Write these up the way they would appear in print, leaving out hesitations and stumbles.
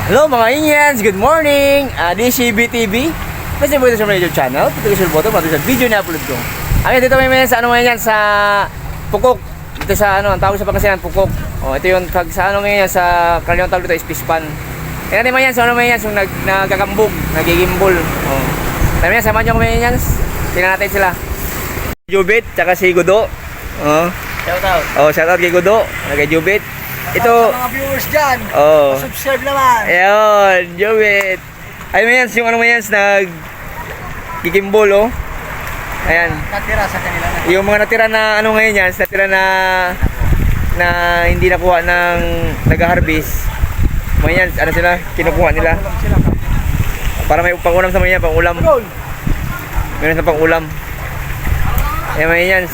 Hello mga Indians, good morning! This is CBTV. Kasi po ito sa YouTube channel. Patuloy sa button, patuloy sa video na upload ko. Dito may sa ngayon sa Pukok. Dito sa ang tawag sa Pangasinan, Pukok. Ito yung sa ngayon sa kanilang tawag dito is Pispan. Kaya naman yan, yung nagkakambog, nagigimbol. Tama yan, samahan nyo kami yan. Tingnan natin sila. Jubit, tsaka si Gudo. Shout out. Shout out kay Gudo, kay Jubit. Ito, sa mga viewers dyan, subscribe naman. Ayun, Jubit. Ayun mo yan, yung ano mo yan, nag-gigimbol, Ayan. Natira sa kanila na. Yung mga natira na, ngayon yan, natira na hindi nakuha ng nag-harvest. Mga yan, sila, kinukuha nila. Para may pang-ulam sa mga yan, pang-ulam. Meron sa pang-ulam. Ayan mga yan.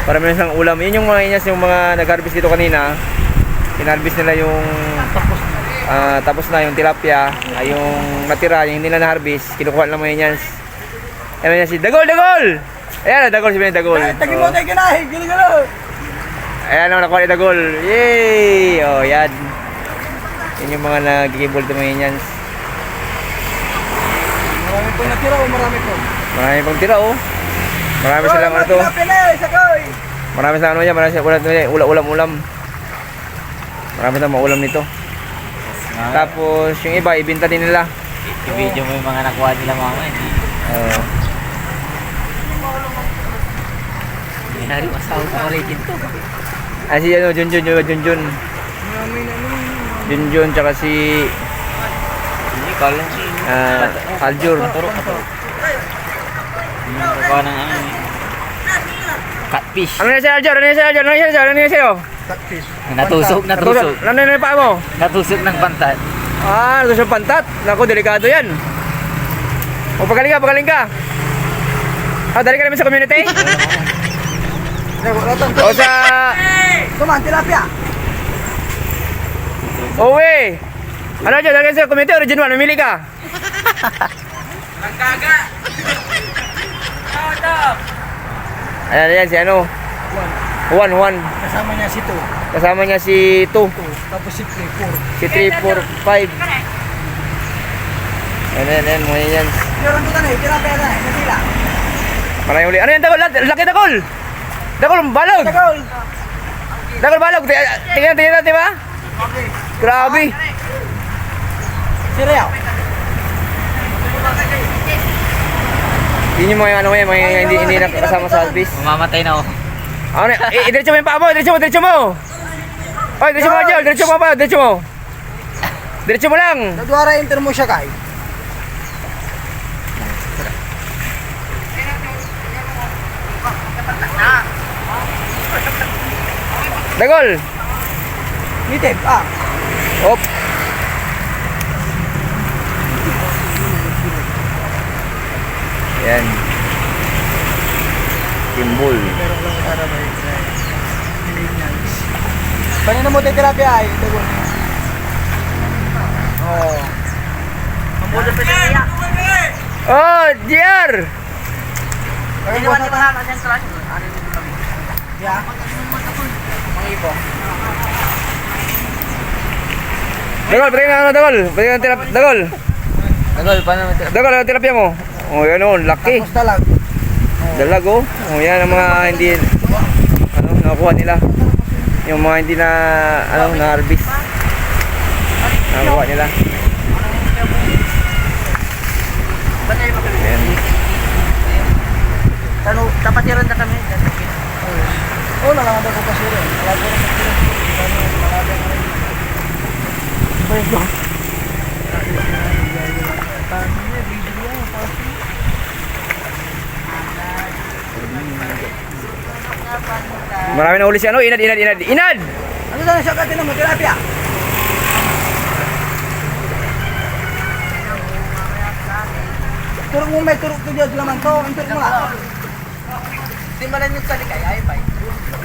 Para meron sa ulam. Yun yung mga yan, yung mga nag-harvest dito kanina. Kinarvest nila yung tapos na yung tilapia, yung natira, yung hindi na na-harvest, kinukuha lang mga yan. Ayan yan si Dagol! Ayan, Dagol si Dagol. Tagi mo tayo ginahin, gano'n. Ayan ang nakuha ni Dagol. Yay! Yan. Yan yung mga nagkikibol ito mga yan. Marami pong natira o marami po? Marami pang tira Marami silang ano to. Marami silang ano yan, marami silang ulam. Marami silang maulam nito. Tapos yung iba, ibinta din nila. I-video mo yung mga nakuha nila mga Hindi na rin masawa sa malitin to. Si Junjun, tsaka si Aljur. Nakuha ng catfish. Ano na si Aljur? Ano na sa'yo? Catfish. Natusok. Ano na yung paa mo? Natusok ng pantat. Natusok ng pantat. Naku, delikado yan. Pagaling ka. Dali ka namin sa community? O sa... Tuman, tilapia. Uwi. Ano dyan? Dali ka sa community, original. Mamili ka. Nagkaga. Ayan si ano? Juan. Kasama niya si Tu. Kasama niya si Tu. Tapos si 3, 4. Si 3, 4, 5. Ayan, mga yan. Meron ko tanay, tilapia na, nasila. Maraming uli. Ano yan, Dagol? Laki Dagol! Dagol, balog! Dagol, balog! Tingnan natin ba? Okay. Grabe! Siriyaw. Yun yung mga ano yan, mga hindi nakasama sa service. Mamamatay na ako. Ano yan? Diretso mo yung paa mo! Diretso mo! Oy, diretso mo, Joel! Diretso mo lang! Nadwara enter mo siya kay. Dagol! Nitib, Op! Yan. Kimbul. Kanina mo tayo tilapia ay. Dagol. Ang budo pa siya. JR! Iniwan ni Mahama dyan sa lasyon. Ano yung budo kami? Yeah. Mga ibo. Dagol, pati na Dagol. Dagol. Dagol, paano mo tilapia? Dagol, ang tilapia mo. Yan laki. Tapos talag. Dalag yan ang mga hindi nakuha nila. Yung mga hindi na na-harvest. Nakuha nila. Ayan. Tapatiran na kami. Nalangad ako kasi rin. Marami na uli si Inad! Ano sana siya katin mo? Tilapia. Turok mo may turok to dyan naman to. Ang turok mo lang. Di ba lang yung salikay? Ay, bye.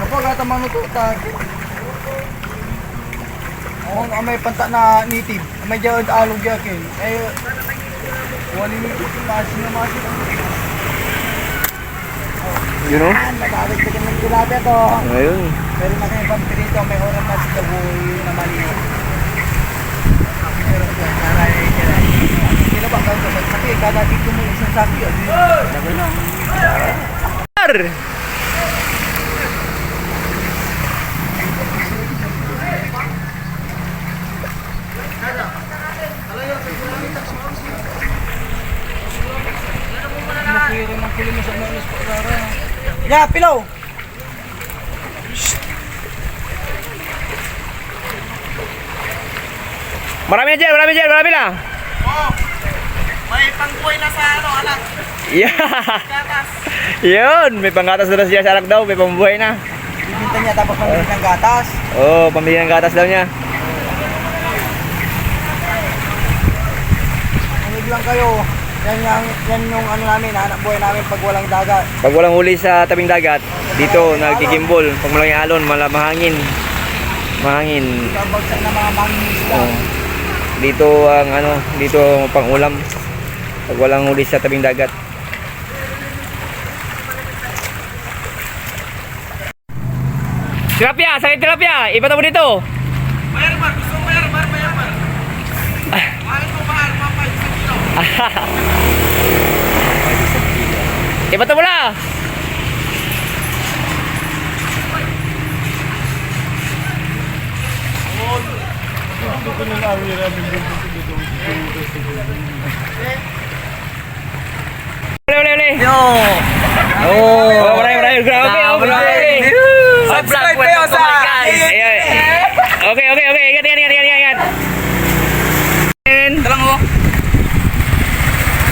Napagata manututan. May panta na native. May jawad alog yakin. Wali masin na masin. You know? Nagkakit ka ng tilapia to. Ayun. Pero na kayo pang dito, may oras na si Daboy na mali. kada dito mo isang saki. Dami lang. Ar! Makiri ng kulo mo sa mga ispaklara. Ya, pilaw! Marami na dyan, marami dyan, marami na. Oh, may pangkuhay na sa ano, anak. Yeah. Gatas. Yun, may panggatas na siya sa anak daw, may pambuhay na. Bibinta niya tapos pambili ng gatas. Oo, pamili ng gatas daw niya. Manig lang kayo. Yan yung ano namin, anak buhay namin pag walang dagat. Pag walang huli sa tabing dagat, dito nagkikimbol. Pag malaking alon, mahangin. Mahangin. Kabagsak na mga mangingisda. Oo. Dito ang ano, dito ang pang-ulam. Pag walang huli sa tabing dagat. Tilapia, sakit tilapia. Ipata mo dito. Bayar man, gusto mo bayar man. Mahal mo mahal, mamay, isang kilo. Ipata mo na. Uli. Yo! Oh, marami. Grabe, oh, grabe. Subscribe kayo sa... Okay. Ingat. Talang mo.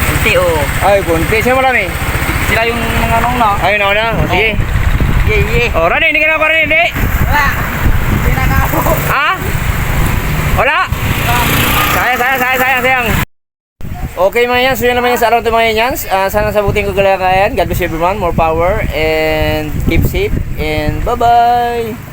Kunti oh. Ay, kunti. Sino marami? Sila yung mga nong na. Ayun ako na. O, sige. Yeah. Oh, Rani, hindi ka na ako, Rani. Hindi. Wala. Hindi na ako. Ha? Wala? Sayang. Okay mga yan, so yun naman yung sa araw ito mga yan. Sana sabutin ko kalagayan. God bless everyone, more power, and keep safe, and bye-bye!